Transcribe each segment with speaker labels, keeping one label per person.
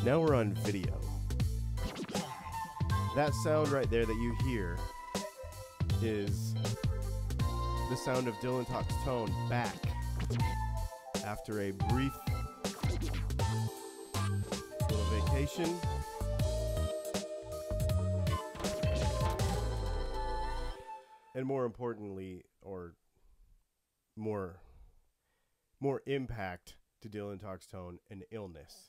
Speaker 1: Now we're on video. That sound right there that you hear is the sound of Dylan Talks Tone back after a brief little vacation. And more importantly, or more impact to Dylan Talks Tone, an illness.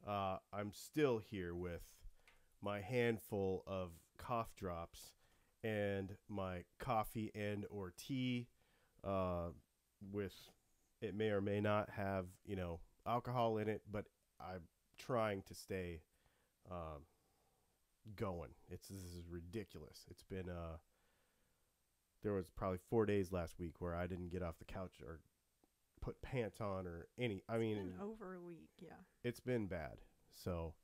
Speaker 1: I'm still here with my handful of cough drops and my coffee and or tea, with it may or may not have, alcohol in it, but I'm trying to stay going. This is ridiculous. It's been there was probably 4 days last week where I didn't get off the couch or put pants on or any. I mean,
Speaker 2: it's been over a week, yeah.
Speaker 1: It's been bad. So,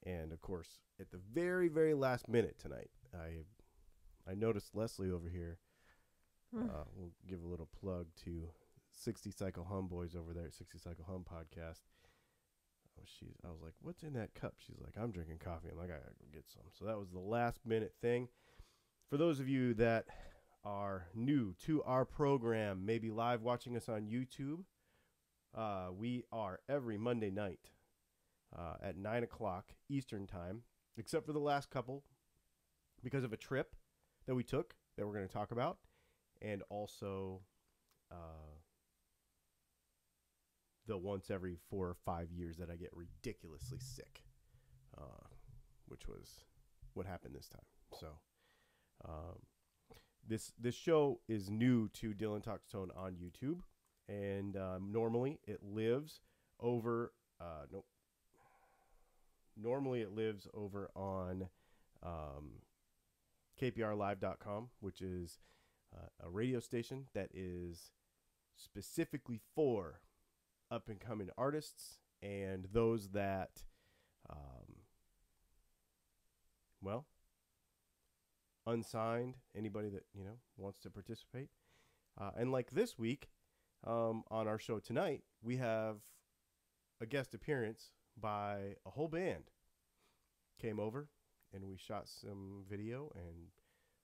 Speaker 1: and of course, at the very, very last minute tonight, I noticed Leslie over here. We'll give a little plug to 60 Cycle Hum boys over there at 60 Cycle Hum podcast. I was like, what's in that cup? She's like, I'm drinking coffee. I'm like, I gotta go get some. So that was the last minute thing. For those of you that are new to our program, maybe live watching us on YouTube, we are every Monday night at 9 o'clock Eastern time, except for the last couple because of a trip that we took that we're going to talk about, and also the once every 4 or 5 years that I get ridiculously sick, which was what happened this time. So this show is new to Dylan Talks Tone on YouTube, and normally it lives over on kprlive.com, which is a radio station that is specifically for up and coming artists and those that unsigned, anybody that wants to participate. And like this week, on our show tonight, we have a guest appearance by a whole band. Came over and we shot some video and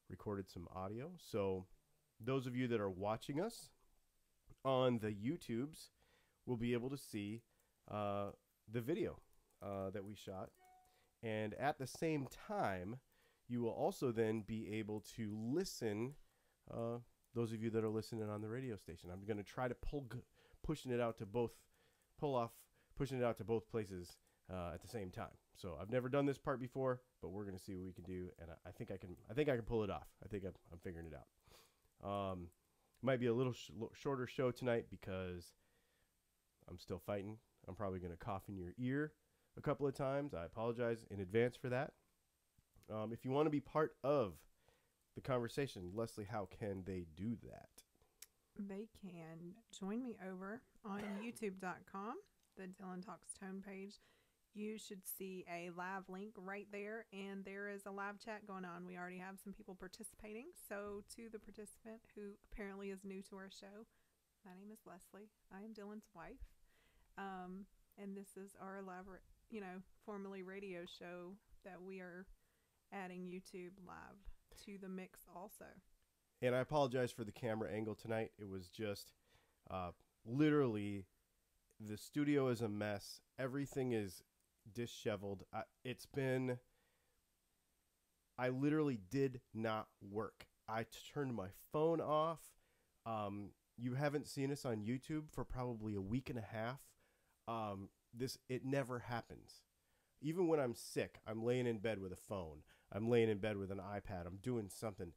Speaker 1: recorded some audio. So those of you that are watching us on the YouTubes will be able to see the video that we shot. And at the same time, you will also then be able to listen, those of you that are listening on the radio station. I'm going to try to pushing it out to both places at the same time. So I've never done this part before, but we're going to see what we can do, and I think I can pull it off. I think I'm figuring it out. Might be a little shorter show tonight because I'm still fighting. I'm probably going to cough in your ear a couple of times. I apologize in advance for that. If you want to be part of the conversation, Leslie, how can they do that?
Speaker 2: They can join me over on youtube.com, the Dylan Talks Tone page. You should see a live link right there, and there is a live chat going on. We already have some people participating. So to the participant who apparently is new to our show, my name is Leslie. I am Dylan's wife. And this is our live, formerly radio show that we are adding YouTube live to the mix also.
Speaker 1: And I apologize for the camera angle tonight. It was just literally the studio is a mess. Everything is disheveled. I literally did not work. I turned my phone off. You haven't seen us on YouTube for probably a week and a half. It never happens. Even when I'm sick, I'm laying in bed with a phone. I'm laying in bed with an iPad. I'm doing something.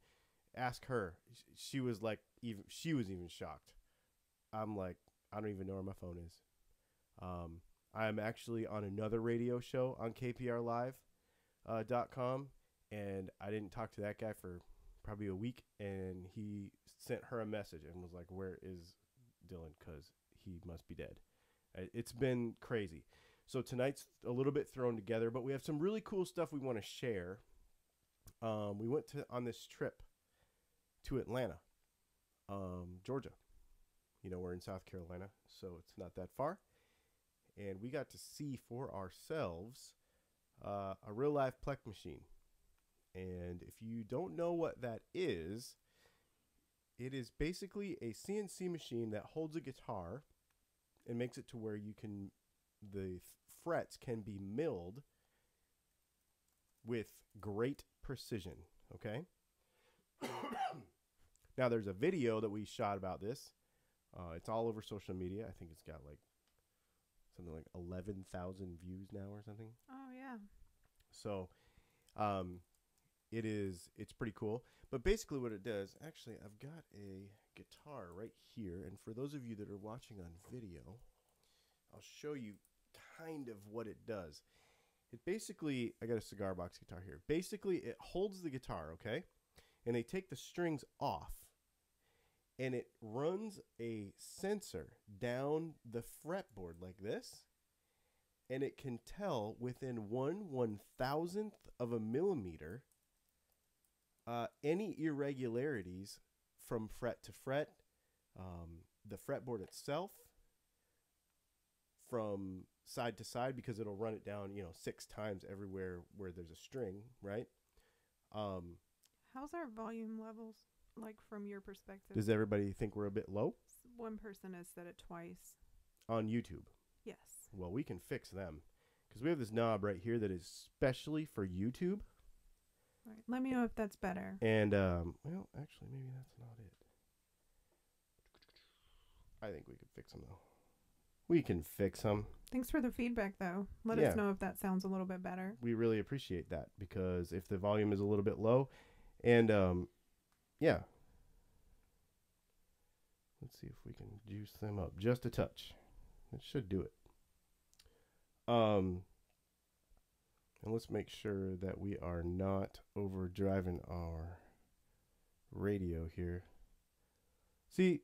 Speaker 1: Ask her. She was even shocked. I'm like, I don't even know where my phone is. I'm actually on another radio show on kprlive.com, and I didn't talk to that guy for probably a week, and he sent her a message and was like, where is Dylan? Because he must be dead. It's been crazy. So tonight's a little bit thrown together, but we have some really cool stuff we want to share. We went on this trip to Atlanta, Georgia. We're in South Carolina, so it's not that far. and we got to see for ourselves a real life Plek machine. And if you don't know what that is, it is basically a CNC machine that holds a guitar and makes it to where you can, the frets can be milled with great precision. Okay. Now there's a video that we shot about this. It's all over social media. I think it's got like something like 11,000 views now or something.
Speaker 2: Oh yeah.
Speaker 1: So, it's pretty cool. But basically what it does, actually, I've got a guitar right here. And for those of you that are watching on video, I'll show you kind of what it does. It basically, I got a cigar box guitar here. Basically, it holds the guitar, okay? And they take the strings off, and it runs a sensor down the fretboard like this, and it can tell within 1/1000th of a millimeter any irregularities from fret to fret, the fretboard itself, from side to side, because it'll run it down, 6 times everywhere where there's a string, right?
Speaker 2: How's our volume levels, like, from your perspective?
Speaker 1: Does everybody think we're a bit low?
Speaker 2: One person has said it twice.
Speaker 1: On YouTube?
Speaker 2: Yes.
Speaker 1: Well, we can fix them, because we have this knob right here that is specially for YouTube.
Speaker 2: Right. Let me know if that's better.
Speaker 1: And, well, actually, maybe that's not it. I think we could fix them, though. We can fix them.
Speaker 2: Thanks for the feedback, though. Let
Speaker 1: Yeah.
Speaker 2: us know if that sounds a little bit better.
Speaker 1: We really appreciate that, because if the volume is a little bit low, and, yeah. Let's see if we can juice them up just a touch. It should do it. And let's make sure that we are not overdriving our radio here. See,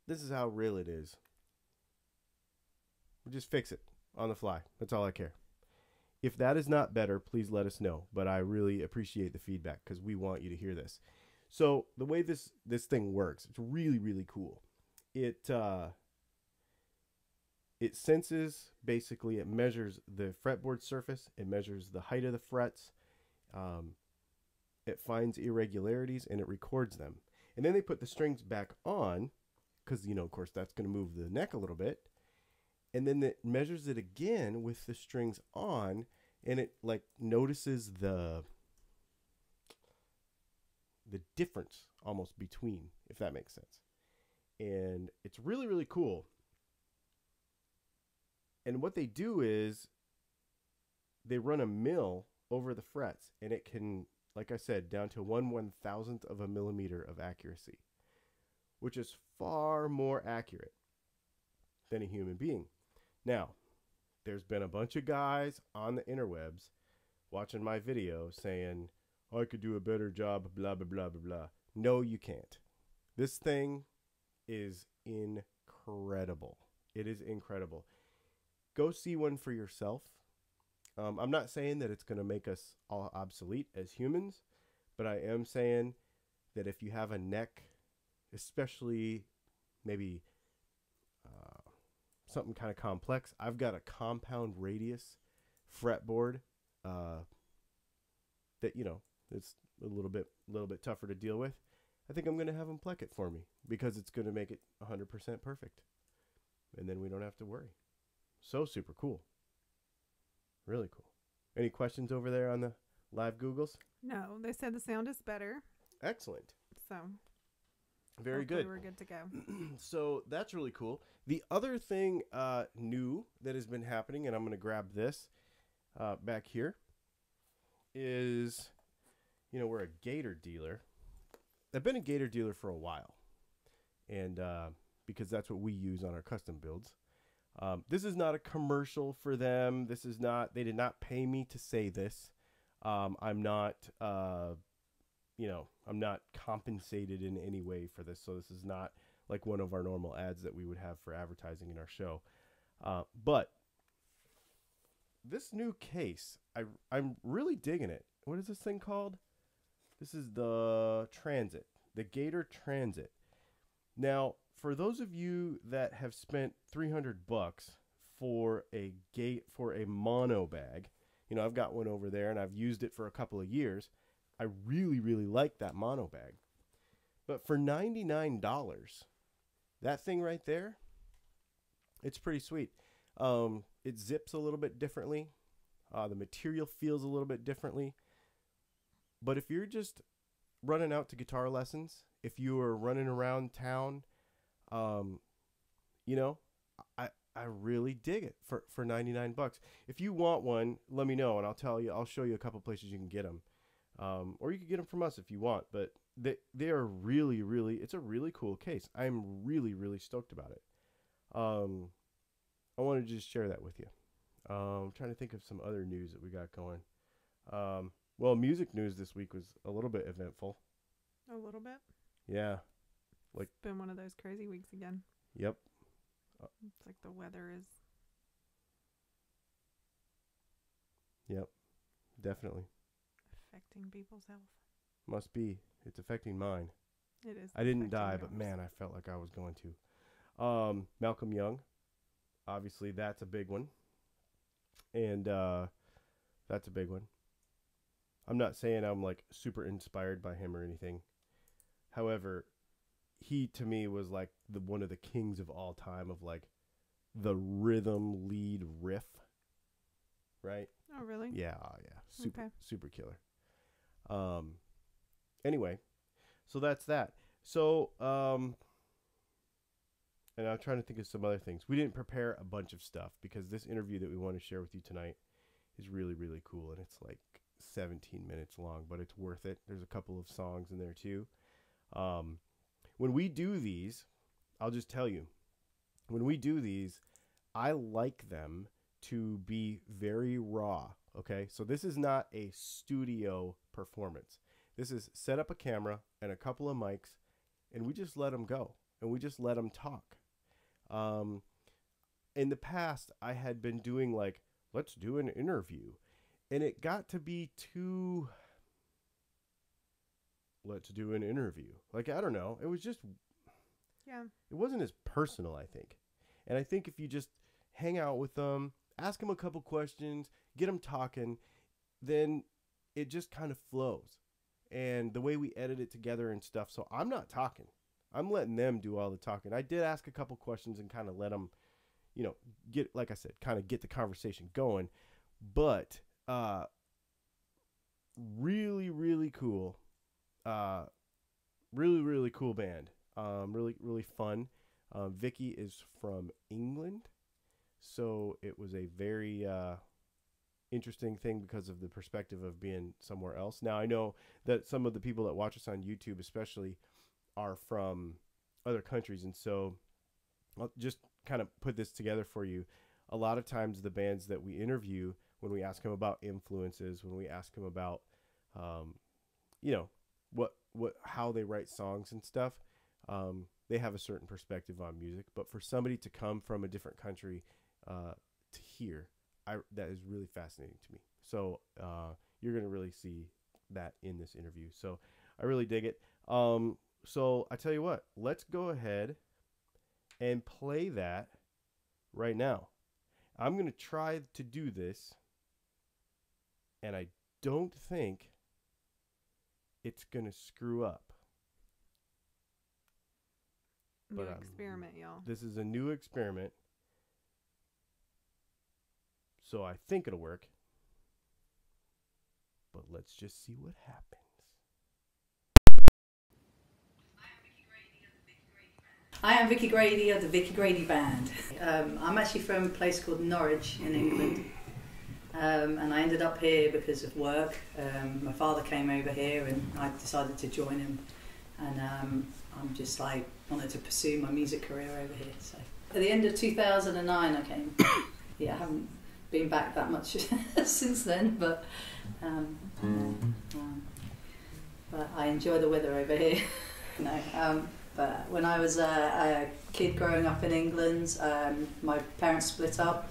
Speaker 1: this is how real it is. We just fix it on the fly. That's all I care. If that is not better, please let us know. But I really appreciate the feedback, because we want you to hear this. So the way this thing works, it's really, really cool. It senses, basically, it measures the fretboard surface. It measures the height of the frets. It finds irregularities, and it records them. And then they put the strings back on, because, of course, that's going to move the neck a little bit. And then it measures it again with the strings on, and it, like, notices the difference almost between, if that makes sense. And it's really, really cool. And what they do is they run a mill over the frets, and it can, like I said, down to 1/1000th of a millimeter of accuracy, which is far more accurate than a human being. Now, there's been a bunch of guys on the interwebs watching my video saying, I could do a better job, blah, blah, blah, blah, blah. No, you can't. This thing is incredible. It is incredible. Go see one for yourself. I'm not saying that it's going to make us all obsolete as humans, but I am saying that if you have a neck, especially maybe something kind of complex, I've got a compound radius fretboard that, it's a little bit tougher to deal with. I think I'm going to have them Plek it for me, because it's going to make it 100% perfect. And then we don't have to worry. So super cool. Really cool. Any questions over there on the live Googles?
Speaker 2: No, they said the sound is better.
Speaker 1: Excellent.
Speaker 2: So
Speaker 1: very good.
Speaker 2: We're good to go.
Speaker 1: So that's really cool. The other thing new that has been happening, and I'm going to grab this back here, is, we're a Gator dealer. I've been a Gator dealer for a while, and because that's what we use on our custom builds. This is not a commercial for them. They did not pay me to say this. I'm not compensated in any way for this. So this is not like one of our normal ads that we would have for advertising in our show. But this new case, I'm really digging it. What is this thing called? This is the Gator Transit. Now, for those of you that have spent $300 for a mono bag. You know, I've got one over there and I've used it for a couple of years. I really, really like that mono bag. But for $99, that thing right there, it's pretty sweet. It zips a little bit differently. The material feels a little bit differently. But if you're just running out to guitar lessons, if you are running around town, you know, I really dig it for $99. If you want one, let me know and I'll show you a couple places you can get them. Or you can get them from us if you want, but they are really, really, it's a really cool case. I'm really, really stoked about it. I wanted to just share that with you. I'm trying to think of some other news that we got going. Well, music news this week was a little bit eventful.
Speaker 2: A little bit?
Speaker 1: Yeah.
Speaker 2: It's been one of those crazy weeks again.
Speaker 1: Yep.
Speaker 2: It's like the weather is...
Speaker 1: Yep. Definitely.
Speaker 2: affecting people's health.
Speaker 1: Must be. It's affecting mine.
Speaker 2: It is.
Speaker 1: I didn't die, but man, I felt like I was going to. Malcolm Young. Obviously, that's a big one. And that's a big one. I'm not saying I'm like super inspired by him or anything. However, he to me was like one of the kings of all time of like the rhythm lead riff. Right?
Speaker 2: Oh, really?
Speaker 1: Yeah, super killer. Anyway, so that's that. So, and I'm trying to think of some other things. We didn't prepare a bunch of stuff because this interview that we want to share with you tonight is really, really cool. And it's like 17 minutes long, but it's worth it. There's a couple of songs in there too. When we do these, I'll just tell you, when we do these, I like them to be very raw. Okay. So this is not a studio performance. This is set up a camera and a couple of mics and we just let them go and we just let them talk. In the past, I had been doing like, let's do an interview. And it got to be too, let's do an interview. Like, I don't know. It was just,
Speaker 2: yeah,
Speaker 1: it wasn't as personal, I think. And I think if you just hang out with them, ask them a couple questions, get them talking, then it just kind of flows. And the way we edit it together and stuff. So I'm not talking. I'm letting them do all the talking. I did ask a couple questions and kind of let them, you know, get, like I said, kind of get the conversation going. But really, really cool. Really, really cool band. Really, really fun. Vicky is from England. So it was a very interesting thing because of the perspective of being somewhere else. Now, I know that some of the people that watch us on YouTube especially are from other countries. And so I'll just kind of put this together for you. A lot of times the bands that we interview, when we ask them about influences, when we ask them about, you know, how they write songs and stuff, they have a certain perspective on music. But for somebody to come from a different country to hear, that is really fascinating to me. So you're going to really see that in this interview. So I really dig it. So I tell you what, let's go ahead and play that right now. I'm going to try to do this, and I don't think it's going to screw up.
Speaker 2: New experiment, y'all.
Speaker 1: This is a new experiment, so I think it'll work. But let's just see what happens.
Speaker 3: I am Vicki Grady of the Vicki Grady Band. I'm actually from a place called Norwich in England, and I ended up here because of work. My father came over here and I decided to join him, and I'm just like wanted to pursue my music career over here. So at the end of 2009 I came. Yeah, I haven't been back that much since then, but I enjoy the weather over here. But when I was a kid growing up in England, my parents split up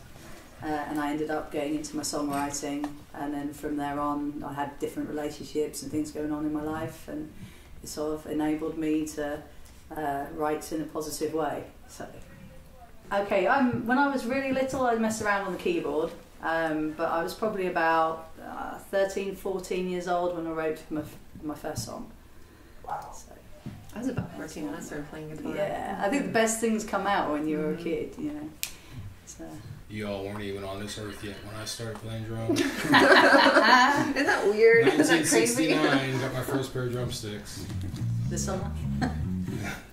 Speaker 3: and I ended up getting into my songwriting, and then from there on I had different relationships and things going on in my life, and it sort of enabled me to write in a positive way. So Okay, when I was really little, I messed around on the keyboard, but I was probably about 13, 14 years old when I wrote my first song. So,
Speaker 4: I was about 14 when I started playing guitar.
Speaker 3: yeah, I think the best things come out when you're a kid, you know. So.
Speaker 5: You all weren't even on this earth yet when I started playing drums.
Speaker 4: Isn't that weird? Isn't that crazy?
Speaker 5: 1969, got my first pair of drumsticks.
Speaker 3: The summer?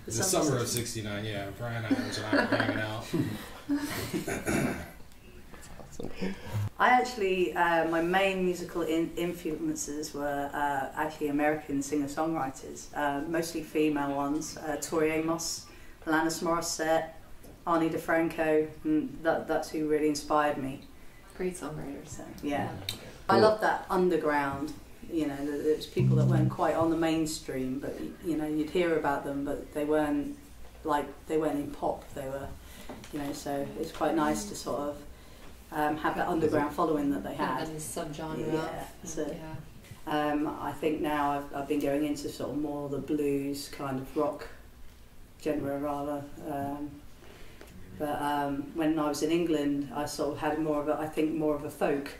Speaker 5: The summer of 69, yeah. Brian Adams and I were hanging out.
Speaker 3: I actually, my main musical influences were actually American singer-songwriters, mostly female ones. Tori Amos, Alanis Morissette, Arnie DeFranco, and that's who really inspired me.
Speaker 4: Great songwriters.
Speaker 3: So, yeah. I love that underground, you know, there's people that weren't quite on the mainstream, but, you know, you'd hear about them, but they weren't in pop, they were, you know, so it's quite nice to sort of have that underground following that they had.
Speaker 4: And the subgenre.
Speaker 3: Yeah. So,
Speaker 4: yeah.
Speaker 3: I think now I've been going into sort of more the blues kind of rock genre rather. But when I was in England, I sort of had more of a folk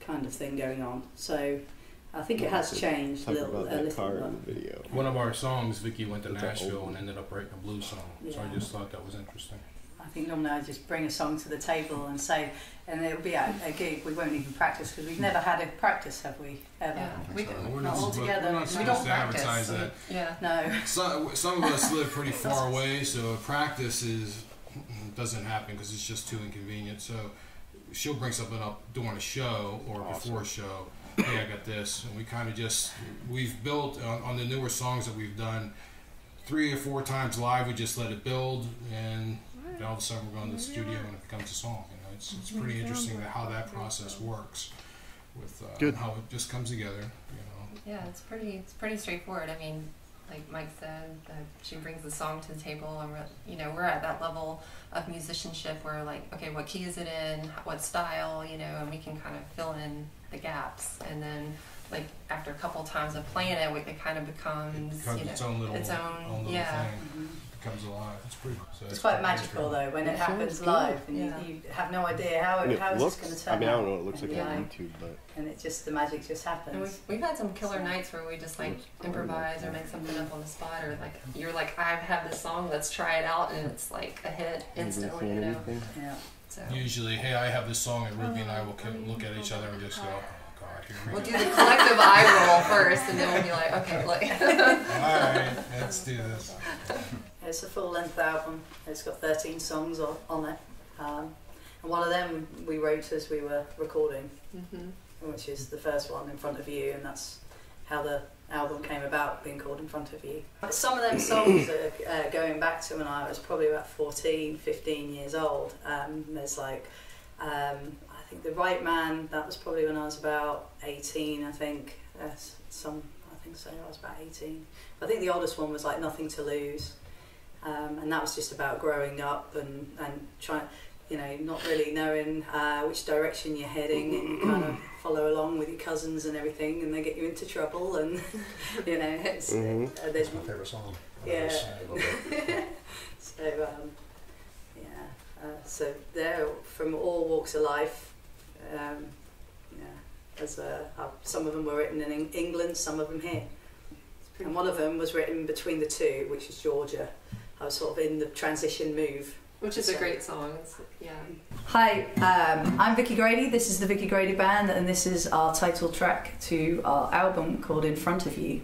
Speaker 3: kind of thing going on. So I think it has changed a little.
Speaker 1: Video.
Speaker 5: One of our songs, Vicky went to Nashville and ended up writing a blues song.
Speaker 3: Yeah.
Speaker 5: So I just thought that was interesting.
Speaker 3: I think normally I just bring a song to the table and say, and it'll be at a gig. We won't even practice because we've never had a practice, have we? Ever?
Speaker 4: Yeah, we
Speaker 5: We're
Speaker 3: not all together.
Speaker 5: We're not
Speaker 4: we
Speaker 5: supposed
Speaker 4: don't
Speaker 5: to advertise
Speaker 4: practice.
Speaker 5: that.
Speaker 4: Yeah.
Speaker 3: No.
Speaker 5: Some of us live pretty far away, so practice doesn't happen because it's just too inconvenient. So she'll bring something up during a show or before a show. Hey, I got this, and we kind of we've built on the newer songs that we've done 3 or 4 times live. We just let it build, and then all of a sudden we're going to the studio and it becomes a song. You know, it's pretty interesting how that process works with how it just comes together. You know.
Speaker 4: Yeah, it's pretty straightforward. I mean, like Mike said, she brings the song to the table, and we're at that level of musicianship where, like, okay, what key is it in, what style, you know, and we can kind of fill in the gaps, and then, like, after a couple times of playing it, it kind of becomes
Speaker 5: its own little
Speaker 4: yeah.
Speaker 5: thing. Comes alive. It's pretty. So
Speaker 3: it's quite magical though when it happens live, and you have no idea how is this going to turn out.
Speaker 1: I mean, I don't know what it looks like
Speaker 3: on
Speaker 1: YouTube, but
Speaker 3: and the magic just happens.
Speaker 4: And we've had some killer nights where we just like improvise or make something up on the spot, or like you're like, I have this song, let's try it out, and it's like a hit instantly, you know. Yeah. So
Speaker 5: usually, hey, I have this song, and Ruby and I will look at each other and just go,
Speaker 4: we'll do the collective eye roll first, and then we'll be like, okay, like.
Speaker 5: All right, let's do this.
Speaker 3: It's a full-length album. It's got 13 songs on it, and one of them we wrote as we were recording, which is the first one, In Front of You, and that's how the album came about, being called In Front of You. Some of them songs are going back to when I was probably about 14, 15 years old. There's like, I think The Right Man, that was probably when I was about 18, I think. I think so, I was about 18. I think the oldest one was like Nothing to Lose. And that was just about growing up and trying, you know, not really knowing which direction you're heading, and you kind of follow along with your cousins and everything, and they get you into trouble, and you know, it's there's
Speaker 5: my favorite song.
Speaker 3: Yeah. So they're from all walks of life. Some of them were written in England, some of them here, and one of them was written between the two, which is Georgia. I was sort of in the transition move.
Speaker 4: Which is a great song. Yeah.
Speaker 3: Hi, I'm Vicki Grady. This is the Vicki Grady Band, and this is our title track to our album called In Front of You.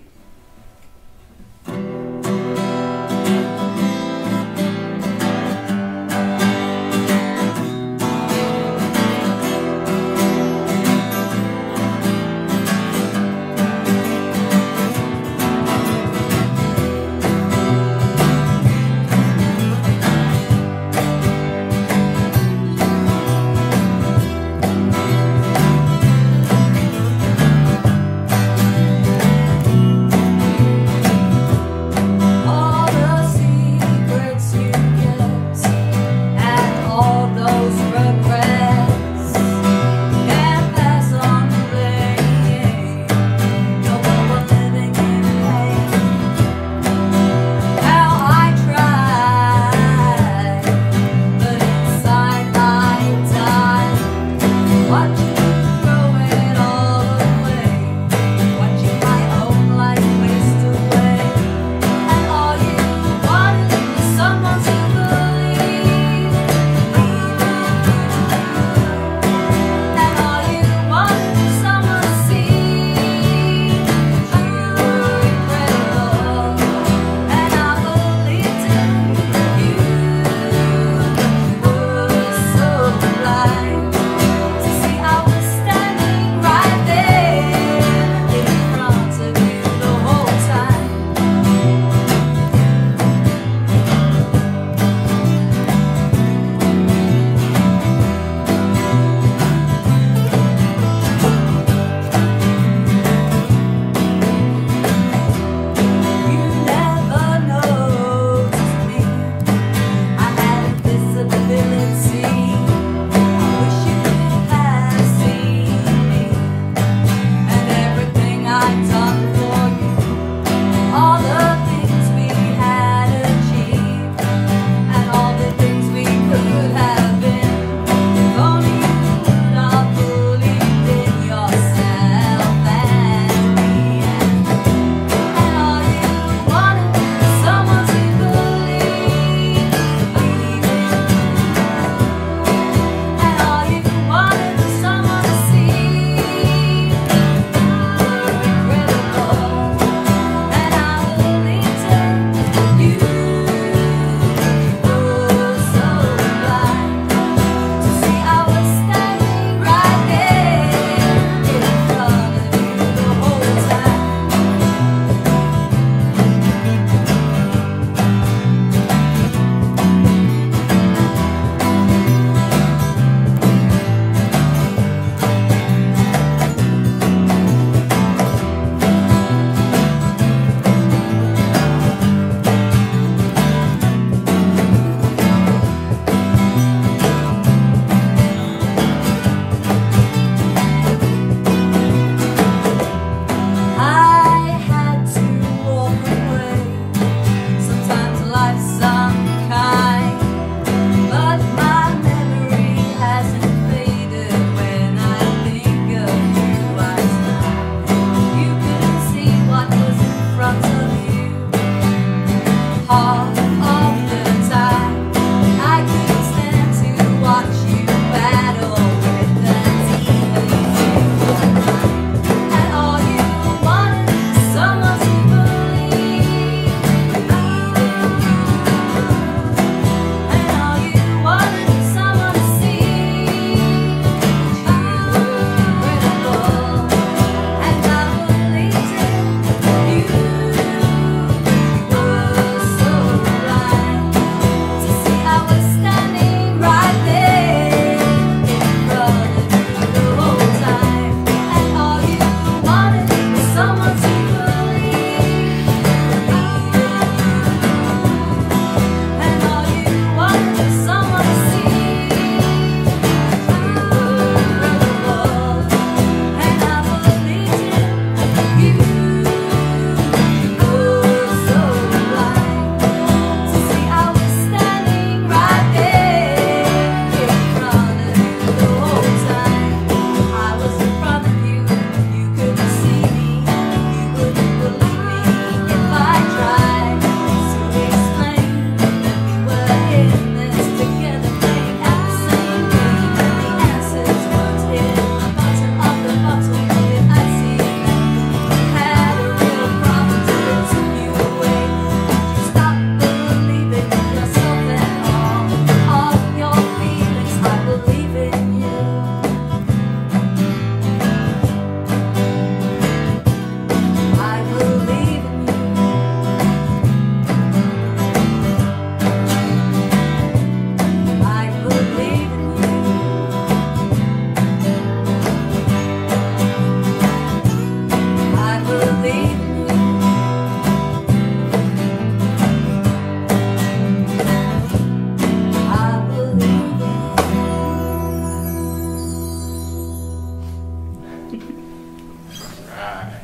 Speaker 5: Right.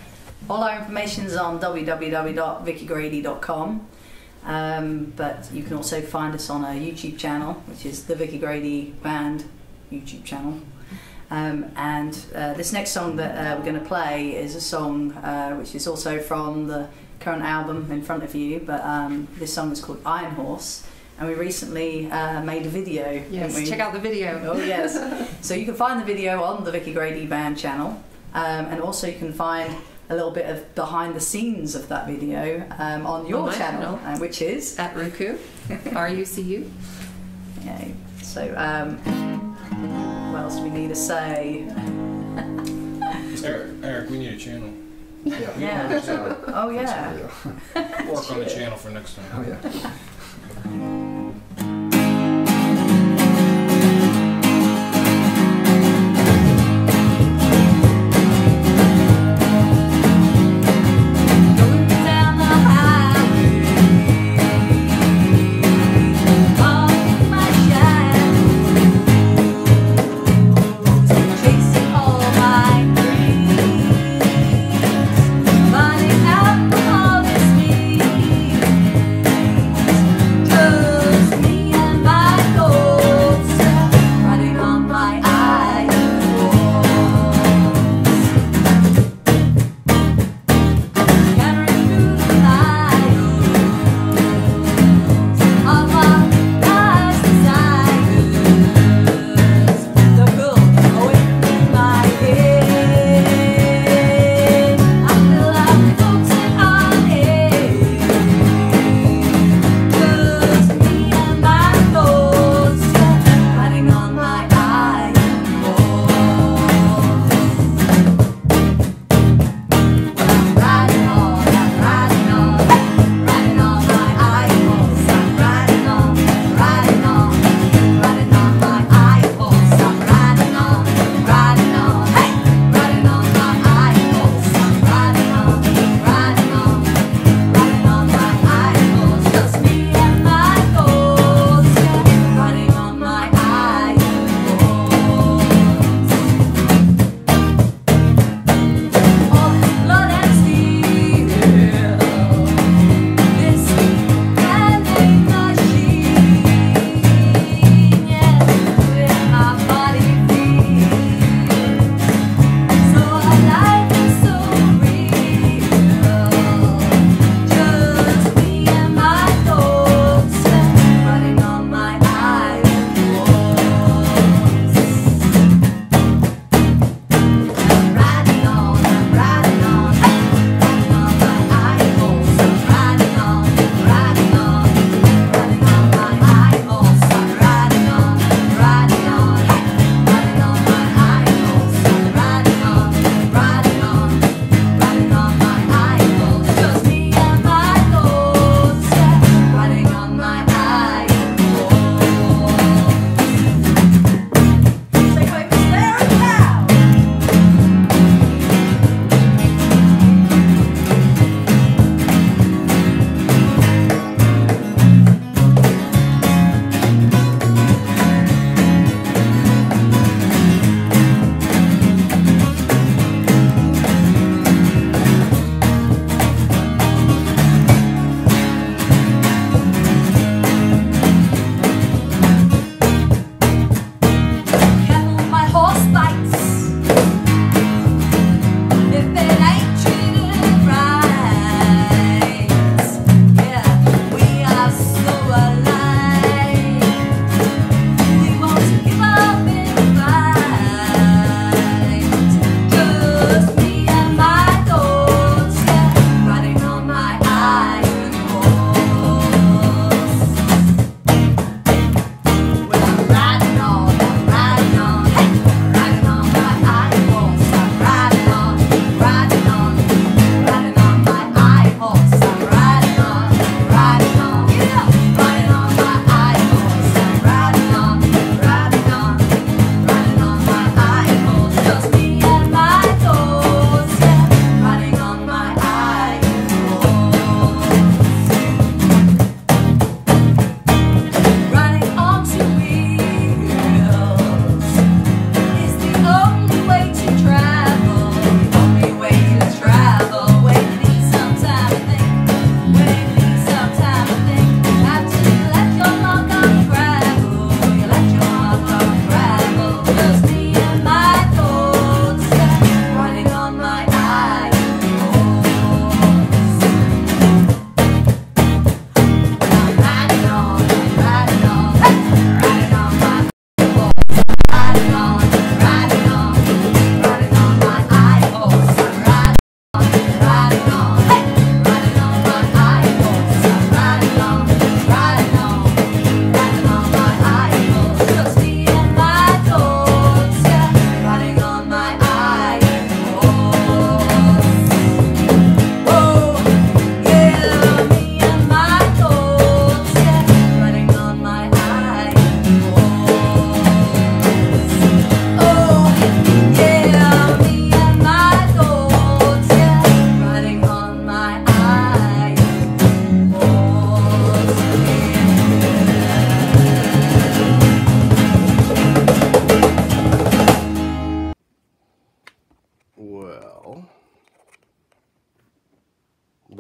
Speaker 3: All our information is on www.vickygrady.com. But you can also find us on our YouTube channel, which is the Vicky Grady Band YouTube channel. And this next song that we're going to play is a song which is also from the current album in front of you, but this song is called Iron Horse, and we recently made a video.
Speaker 4: Yes,
Speaker 3: didn't we?
Speaker 4: check out the video.
Speaker 3: Oh yes. So you can find the video on the Vicky Grady Band channel, and also you can find a little bit of behind the scenes of that video on your
Speaker 4: my
Speaker 3: channel, which is
Speaker 4: At Ruku, R-U-C-U.
Speaker 3: Okay, so what else do we need to say?
Speaker 5: Eric, we need a channel.
Speaker 3: Yeah. Oh yeah.
Speaker 5: Work on the channel for next time.
Speaker 6: Oh yeah.
Speaker 3: Finding out all this means.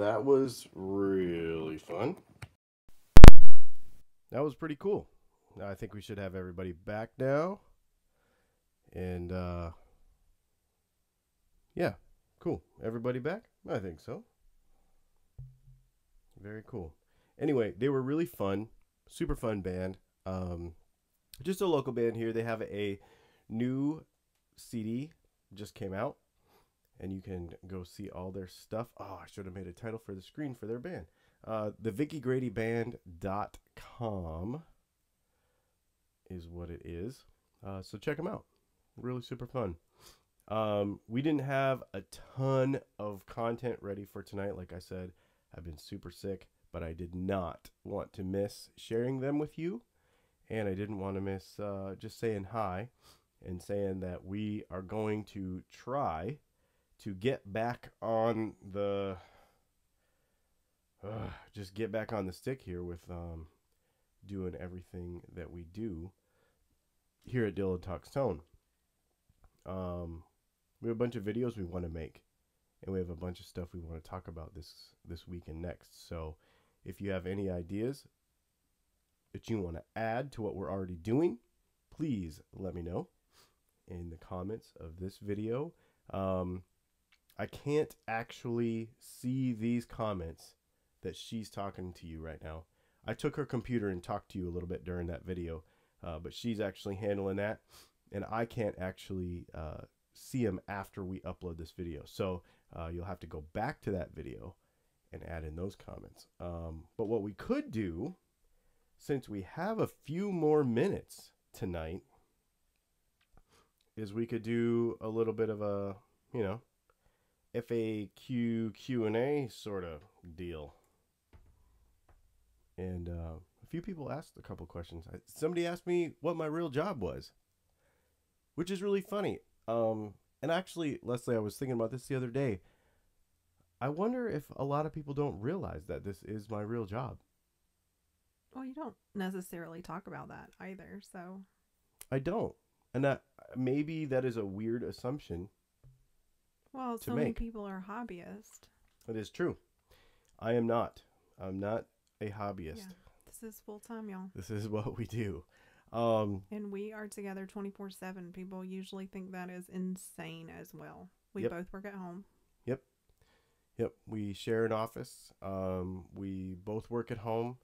Speaker 1: that was really fun. That was pretty cool. I think we should have everybody back now. And, yeah, cool. Everybody back? I think so. Very cool. Anyway, they were really fun. Super fun band. Just a local band here. They have a new CD just came out. And you can go see all their stuff. Oh, I should have made a title for the screen for their band. The VickyGradyBand.com is what it is. So check them out. Really super fun. We didn't have a ton of content ready for tonight. Like I said, I've been super sick, but I did not want to miss sharing them with you. And I didn't want to miss just saying hi and saying that we are going to try to get back on the just get back on the stick here with doing everything that we do here at Dylan Talks Tone. We have a bunch of videos we want to make, and we have a bunch of stuff we want to talk about this week and next. So if you have any ideas that you want to add to what we're already doing, please let me know in the comments of this video. I can't actually see these comments that she's talking to you right now. I took her computer and talked to you a little bit during that video, but she's actually handling that, and I can't actually see them after we upload this video. So you'll have to go back to that video and add in those comments. But what we could do, since we have a few more minutes tonight, is we could do a little bit of a, FAQ Q&A sort of deal. And a few people asked a couple questions. Somebody asked me what my real job was, which is really funny. And actually, Leslie, I was thinking about this the other day. I wonder if a lot of people don't realize that this is my real job.
Speaker 2: Well, you don't necessarily talk about that either, so.
Speaker 1: I don't. And that maybe that is a weird assumption.
Speaker 2: Well, so many people are hobbyists.
Speaker 1: It is true. I am not. I'm not a hobbyist.
Speaker 2: Yeah, this is full time, y'all.
Speaker 1: This is what we do.
Speaker 2: And we are together 24/7. People usually think that is insane as well. We both work at home.
Speaker 1: Yep. We share an office. We both work at home.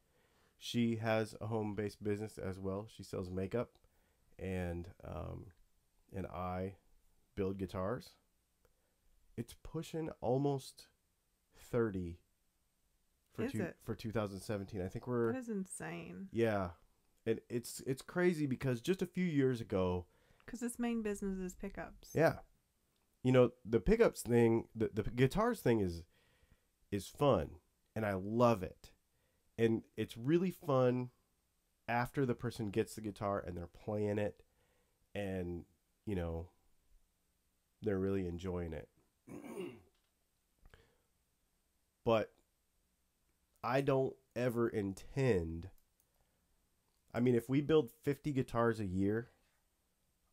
Speaker 1: She has a home-based business as well. She sells makeup, and I build guitars. It's pushing almost 30 for 2017. I think we're...
Speaker 2: That is insane.
Speaker 1: Yeah. And it's crazy because just a few years ago...
Speaker 2: Because this main business is pickups.
Speaker 1: Yeah. The pickups thing, the guitars thing is fun, and I love it. And it's really fun after the person gets the guitar and they're playing it and, they're really enjoying it. But I don't ever intend... if we build 50 guitars a year,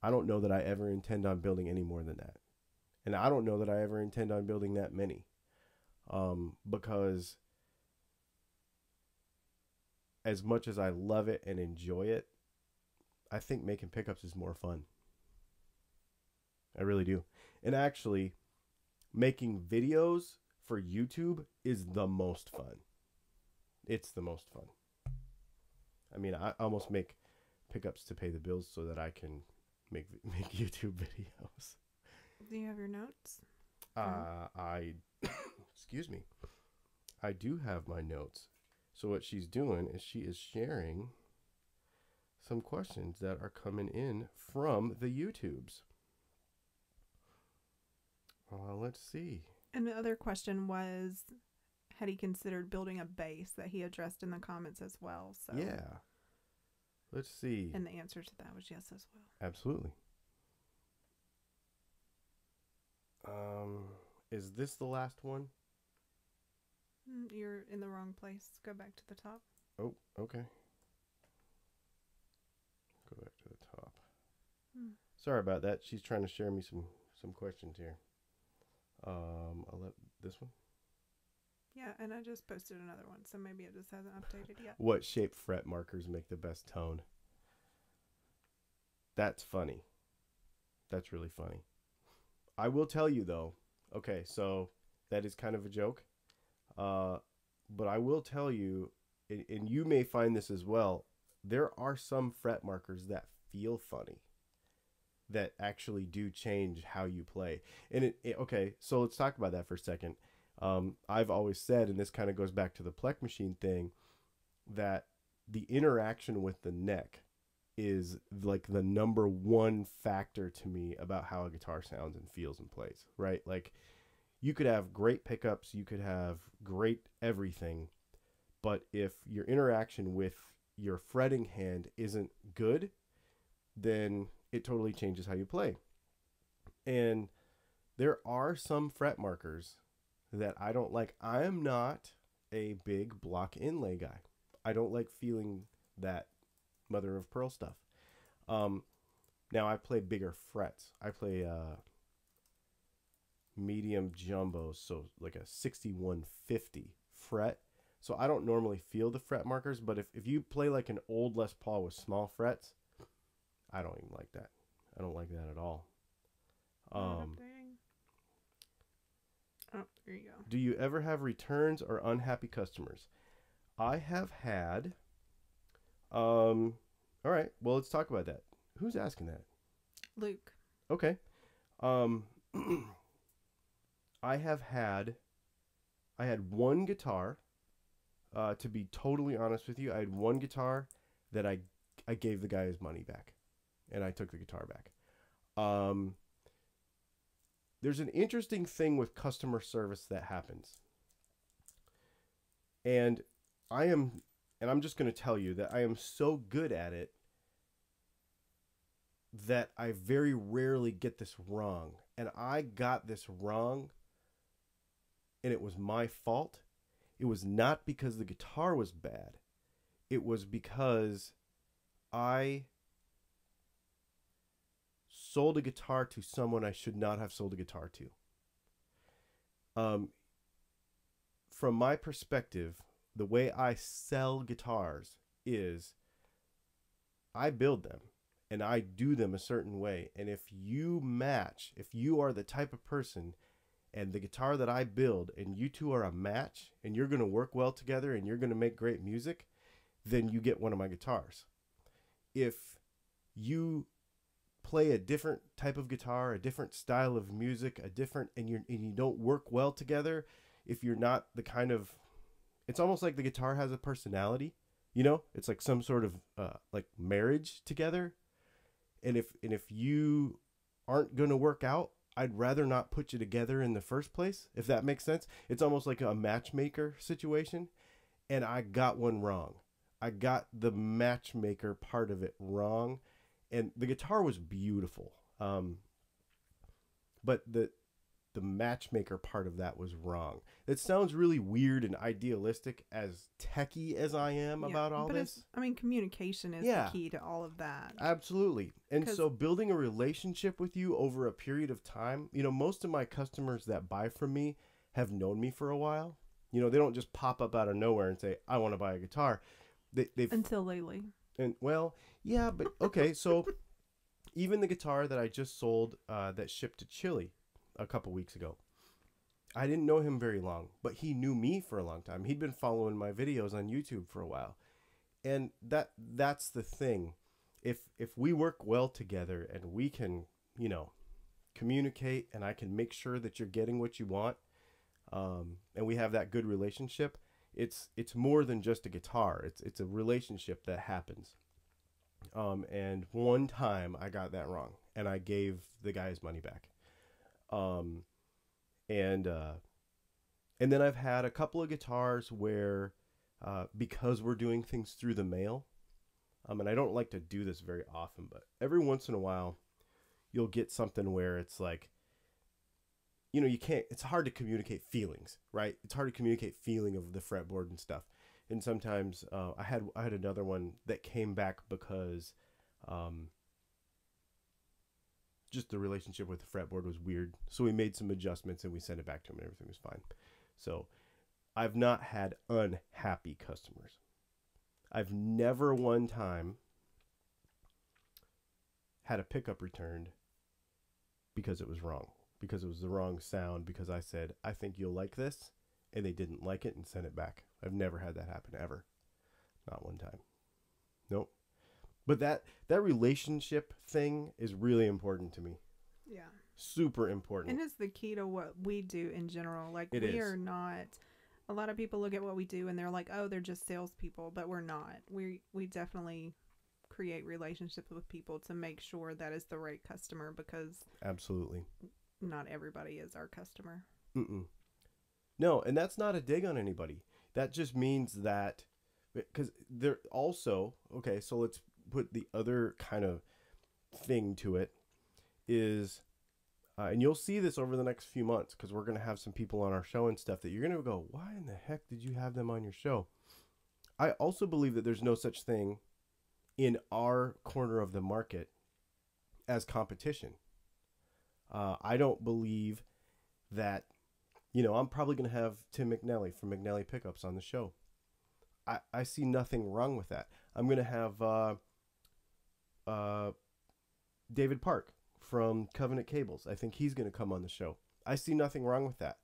Speaker 1: I don't know that I ever intend on building any more than that. And I don't know that I ever intend on building that many. Because as much as I love it and enjoy it, I think making pickups is more fun. I really do. And actually, making videos for YouTube is the most fun. It's the most fun. I almost make pickups to pay the bills so that I can make YouTube videos.
Speaker 2: Do you have your notes?
Speaker 1: Excuse me. I do have my notes. So what she's doing is she is sharing some questions that are coming in from the YouTubes. Let's see.
Speaker 2: And the other question was, had he considered building a base, that he addressed in the comments as well? So
Speaker 1: yeah. Let's see.
Speaker 2: And the answer to that was yes as well.
Speaker 1: Absolutely. Is this the last one?
Speaker 2: You're in the wrong place. Go back to the top.
Speaker 1: Oh, okay. Go back to the top. Sorry about that. She's trying to share me some questions here. I'll let this one.
Speaker 2: Yeah, and I just posted another one, so maybe it just hasn't updated yet.
Speaker 1: What shape fret markers make the best tone? That's funny. That's really funny. I will tell you though. Okay, so that is kind of a joke. But I will tell you, and you may find this as well, there are some fret markers that feel funny, that actually do change how you play. And okay, so let's talk about that for a second. I've always said, and this kind of goes back to the Plek machine thing, that the interaction with the neck is like the number one factor to me about how a guitar sounds and feels and plays, right? Like, you could have great pickups, you could have great everything, but if your interaction with your fretting hand isn't good, then it totally changes how you play. And there are some fret markers that I don't like. I am not a big block inlay guy. I don't like feeling that mother of pearl stuff. Now I play bigger frets. I play medium jumbo, so like a 6150 fret. So I don't normally feel the fret markers, but if you play like an old Les Paul with small frets, I don't even like that. I don't like that at all.
Speaker 2: Not updating. Oh, there you go.
Speaker 1: Do you ever have returns or unhappy customers? I have had. All right. Well, let's talk about that. Who's asking that?
Speaker 2: Luke.
Speaker 1: Okay. I had one guitar. To be totally honest with you, I had one guitar that I gave the guy his money back, and I took the guitar back. There's an interesting thing with customer service that happens. And I'm just going to tell you that I am so good at it that I very rarely get this wrong. And I got this wrong, and it was my fault. It was not because the guitar was bad. It was because I sold a guitar to someone I should not have sold a guitar to. From my perspective, the way I sell guitars is I build them and I do them a certain way. And if you are the type of person and the guitar that I build and you two are a match and you're going to work well together and you're going to make great music, then you get one of my guitars. If you play a different type of guitar, a different style of music, and you don't work well together, if you're not the kind of, it's almost like the guitar has a personality, it's like some sort of like marriage together. And if you aren't going to work out, I'd rather not put you together in the first place, if that makes sense. It's almost like a matchmaker situation. And I got one wrong. I got the matchmaker part of it wrong. And the guitar was beautiful. But the matchmaker part of that was wrong. It sounds really weird and idealistic, as techie as I am about all this.
Speaker 2: Communication is the key to all of that.
Speaker 1: Absolutely. And so building a relationship with you over a period of time, most of my customers that buy from me have known me for a while. They don't just pop up out of nowhere and say, I want to buy a guitar. They've
Speaker 2: Until lately.
Speaker 1: And well, yeah, but okay. So even the guitar that I just sold that shipped to Chile a couple weeks ago, I didn't know him very long, but he knew me for a long time. He'd been following my videos on YouTube for a while. And that's the thing. If we work well together and we can, communicate, and I can make sure that you're getting what you want, and we have that good relationship, it's more than just a guitar. It's a relationship that happens. And one time I got that wrong, and I gave the guy his money back. And then I've had a couple of guitars where, because we're doing things through the mail, and I don't like to do this very often, but every once in a while, you'll get something where it's like, it's hard to communicate feelings, right? It's hard to communicate feeling of the fretboard and stuff. And sometimes, I had another one that came back because, just the relationship with the fretboard was weird. So we made some adjustments and we sent it back to him and everything was fine. So I've not had unhappy customers. I've never one time had a pickup returned because it was wrong, because it was the wrong sound, because I said, I think you'll like this, and they didn't like it and sent it back. I've never had that happen ever. Not one time. Nope. But that relationship thing is really important to me.
Speaker 2: Yeah.
Speaker 1: Super important.
Speaker 2: And it's the key to what we do in general. Like,
Speaker 1: It
Speaker 2: we
Speaker 1: is.
Speaker 2: are not, a lot of people look at what we do and they're like, oh, they're just salespeople, but we're not. We definitely create relationships with people to make sure that is the right customer, because
Speaker 1: Absolutely.
Speaker 2: not everybody is our customer.
Speaker 1: Mm-mm. No, and that's not a dig on anybody. That just means that, because they're also, okay, so let's put the other kind of thing to it is, and you'll see this over the next few months, because we're going to have some people on our show and stuff that you're going to go, why in the heck did you have them on your show? I also believe that there's no such thing in our corner of the market as competition. I don't believe that, I'm probably going to have Tim McNally from McNally Pickups on the show. I see nothing wrong with that. I'm going to have David Park from Covenant Cables. I think he's going to come on the show. I see nothing wrong with that.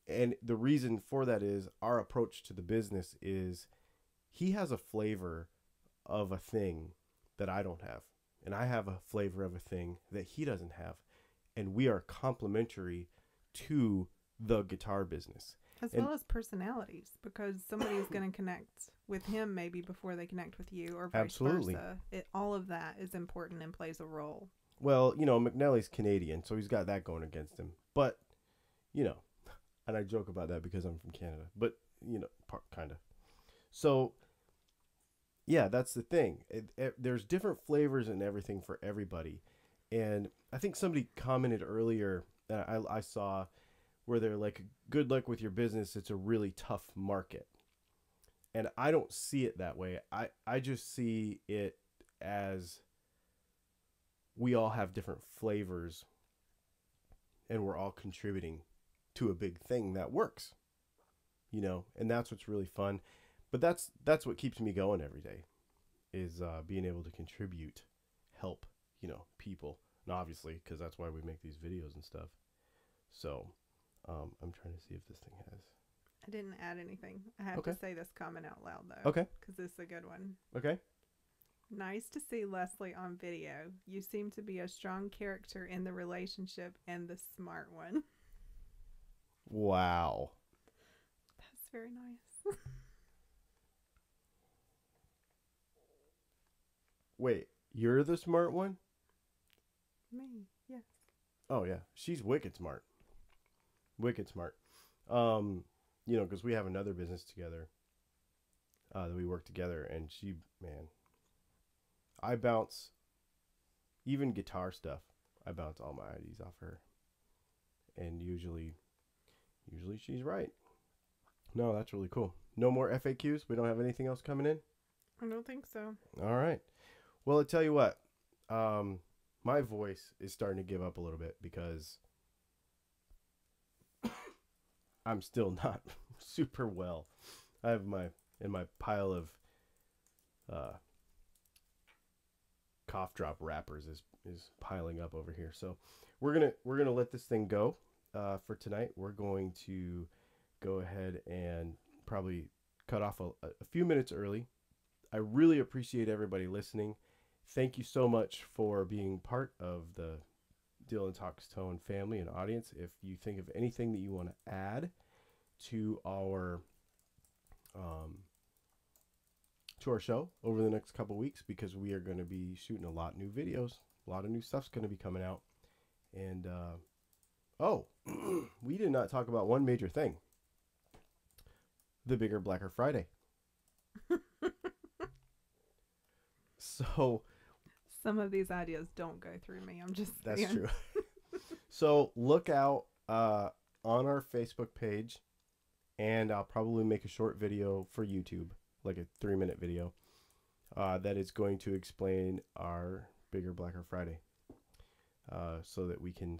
Speaker 1: And the reason for that is our approach to the business is he has a flavor of a thing that I don't have. And I have a flavor of a thing that he doesn't have. And we are complementary to the guitar business.
Speaker 2: As well as personalities, because somebody is going to connect with him maybe before they connect with you, or vice
Speaker 1: Absolutely.
Speaker 2: versa. All of that is important and plays a role.
Speaker 1: Well, McNally's Canadian, so he's got that going against him. But, and I joke about that because I'm from Canada, but, kind of. So, yeah, that's the thing. There's different flavors and everything for everybody. And I think somebody commented earlier that I saw where they're like, good luck with your business. It's a really tough market. And I don't see it that way. I just see it as we all have different flavors and we're all contributing to a big thing that works, and that's what's really fun. But that's what keeps me going every day is being able to contribute, help, people. And obviously, because that's why we make these videos and stuff. So I'm trying to see if this thing has.
Speaker 2: I didn't add anything. I have
Speaker 1: Okay.
Speaker 2: to say this comment out loud, though.
Speaker 1: Okay.
Speaker 2: Because this is a good one.
Speaker 1: Okay.
Speaker 2: Nice to see Leslie on video. You seem to be a strong character in the relationship and the smart one.
Speaker 1: Wow.
Speaker 2: That's very nice.
Speaker 1: Wait, you're the smart one?
Speaker 2: Me, yes.
Speaker 1: Oh, yeah. She's wicked smart. Wicked smart. Because we have another business together that we work together, and I bounce, even guitar stuff, I bounce all my ideas off her. And usually she's right. No, that's really cool. No more FAQs? We don't have anything else coming in?
Speaker 2: I don't think so.
Speaker 1: All right. Well, I tell you what, my voice is starting to give up a little bit because I'm still not super well. I have my pile of cough drop wrappers is piling up over here. So we're gonna let this thing go for tonight. We're going to go ahead and probably cut off a few minutes early. I really appreciate everybody listening. Thank you so much for being part of the Dylan Talks Tone family and audience. If you think of anything that you want to add to our show over the next couple weeks, because we are going to be shooting a lot of new videos, a lot of new stuff's going to be coming out. And we did not talk about one major thing: the Bigger Blacker Friday. So
Speaker 2: some of these ideas don't go through me. I'm just
Speaker 1: that's
Speaker 2: saying.
Speaker 1: true. So look out on our Facebook page, and I'll probably make a short video for YouTube, like a 3-minute video, that is going to explain our Bigger Blacker Friday, so that we can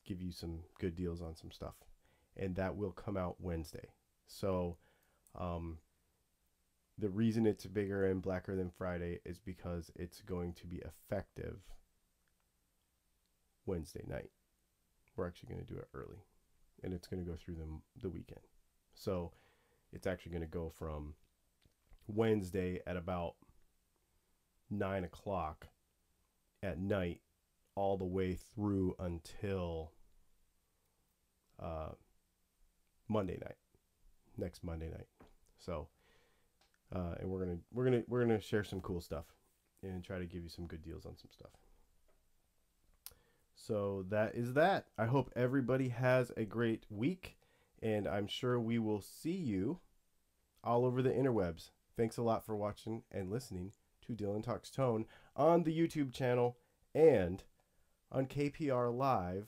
Speaker 1: give you some good deals on some stuff. And that will come out Wednesday. So, the reason it's bigger and blacker than Friday is because it's going to be effective Wednesday night. We're actually going to do it early, and it's going to go through the weekend. So it's actually going to go from Wednesday at about 9 o'clock at night all the way through until Monday night, next Monday night. So, and we're gonna share some cool stuff and try to give you some good deals on some stuff. So that is that. I hope everybody has a great week, and I'm sure we will see you all over the interwebs. Thanks a lot for watching and listening to Dylan Talks Tone on the YouTube channel and on kprlive.com.